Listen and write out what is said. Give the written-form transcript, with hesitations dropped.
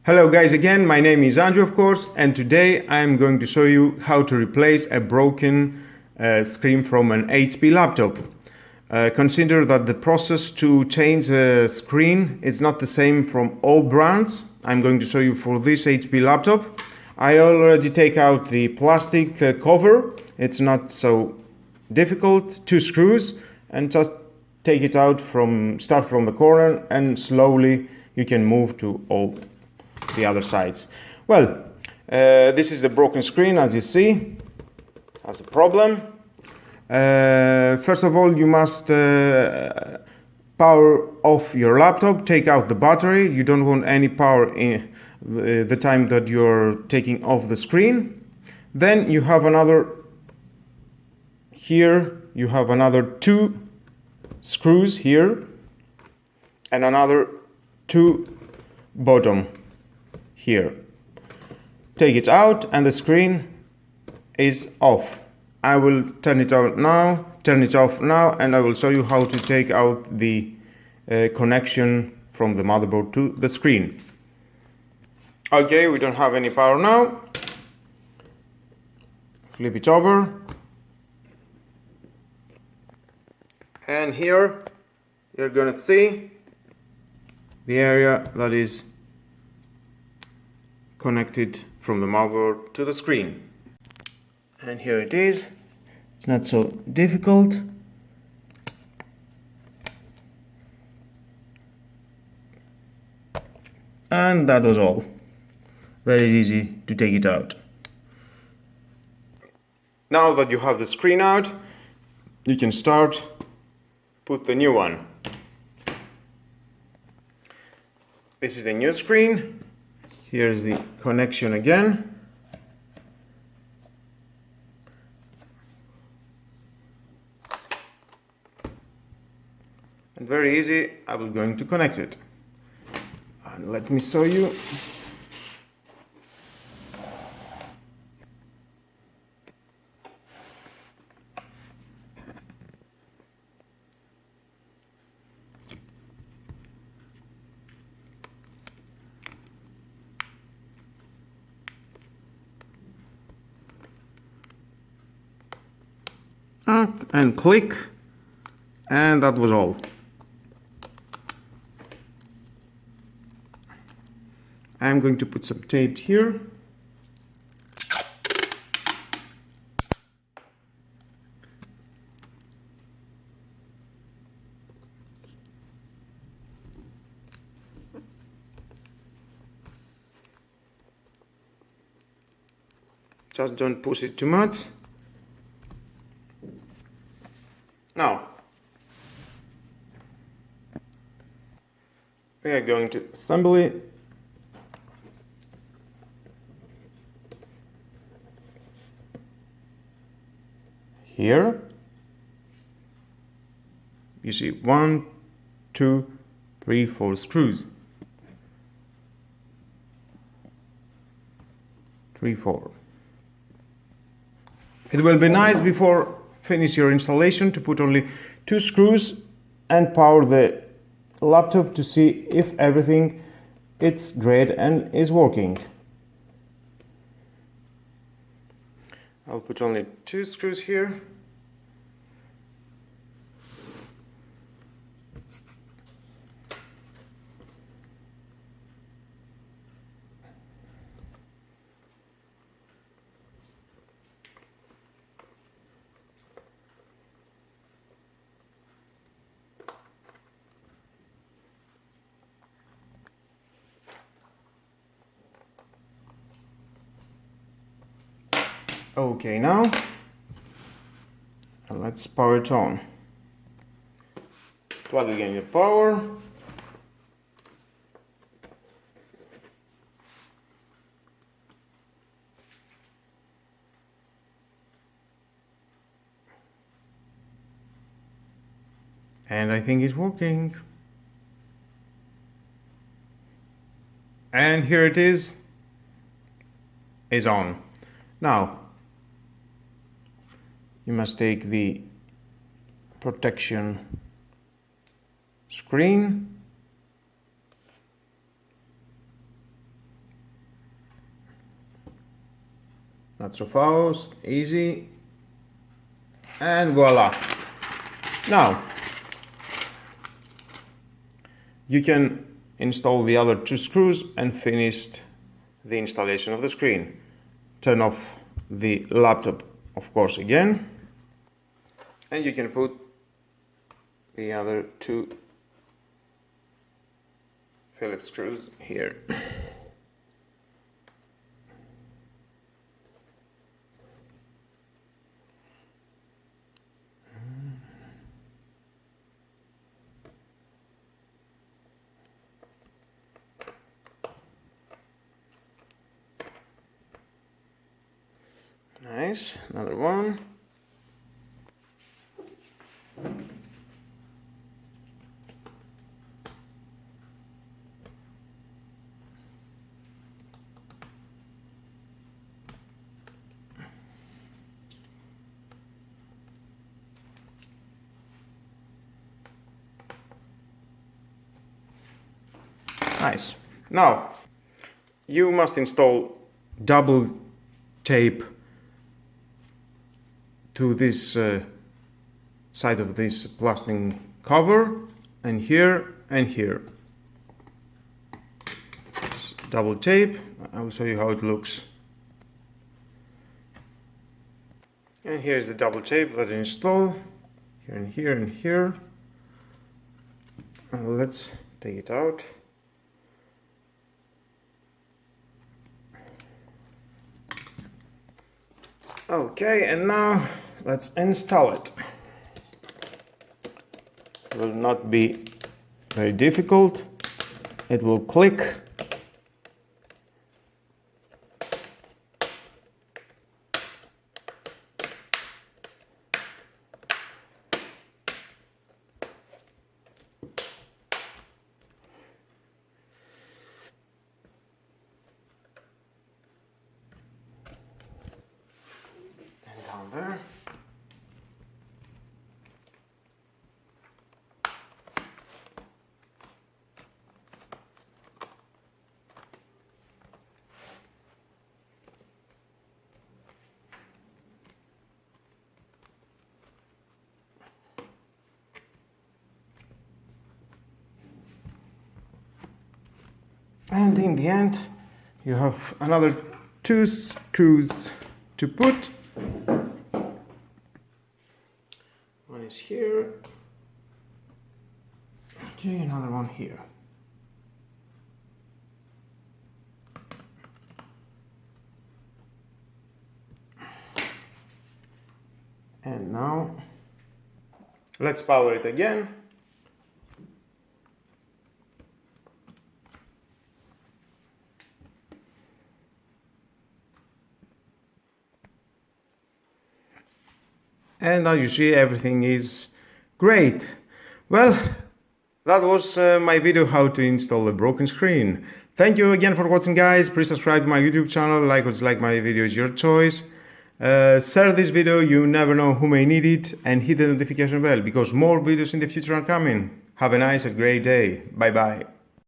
Hello guys again, my name is Andrew of course, and today I'm going to show you how to replace a broken screen from an HP laptop. Consider that the process to change a screen is not the same from all brands. I'm going to show you for this HP laptop. I already take out the plastic cover. It's not so difficult. 2 screws, and just take it out start from the corner, and slowly you can move to all the other sides. Well, this is the broken screen, as you see. Has a problem. First of all, you must power off your laptop, take out the battery. You don't want any power in the time that you're taking off the screen. Then you have another, here you have another 2 screws here, and another 2 bottom here. Take it out and the screen is off. I will turn it off now, and I will show you how to take out the connection from the motherboard to the screen. Okay, we don't have any power now. Flip it over. And here you're gonna see the area that is connected from the motherboard to the screen. And here it is. It's not so difficult. And that was all. Very easy to take it out. Now that you have the screen out, you can put the new one. This is the new screen. Here is the connection again. And very easy, I will going to connect it. And let me show you. And click, and that was all. I'm going to put some tape here. Just don't push it too much. Now, we are going to assemble it. Here, you see 1, 2, 3, 4 screws. 3, 4. It will be nice before finish your installation to put only 2 screws and power the laptop to see if everything is great and is working. I'll put only 2 screws here. Okay, now let's power it on. Plug again the power. And I think it's working. And here it is on. Now, you must take the protection screen Not so fast, easy. And voila. Now, you can install the other 2 screws and finish the installation of the screen. Turn off the laptop, of course, again. And you can put the other 2 Phillips screws here. Nice, another one. Nice. Now, you must install double tape to this side of this plastic cover, and here and here. Double tape. I will show you how it looks. And here is the double tape that I install here and here and here. Let's take it out. Okay, and now let's install it. It will not be very difficult. It will click. And down there. And in the end, you have another 2 screws to put. One is here. Okay, another one here. And now, let's power it again. And now you see everything is great. Well, that was my video how to install a broken screen. Thank you again for watching, guys. Please subscribe to my YouTube channel, like or dislike my video is your choice. Share this video, you never know who may need it, and hit the notification bell because more videos in the future are coming. Have a nice and great day. Bye bye.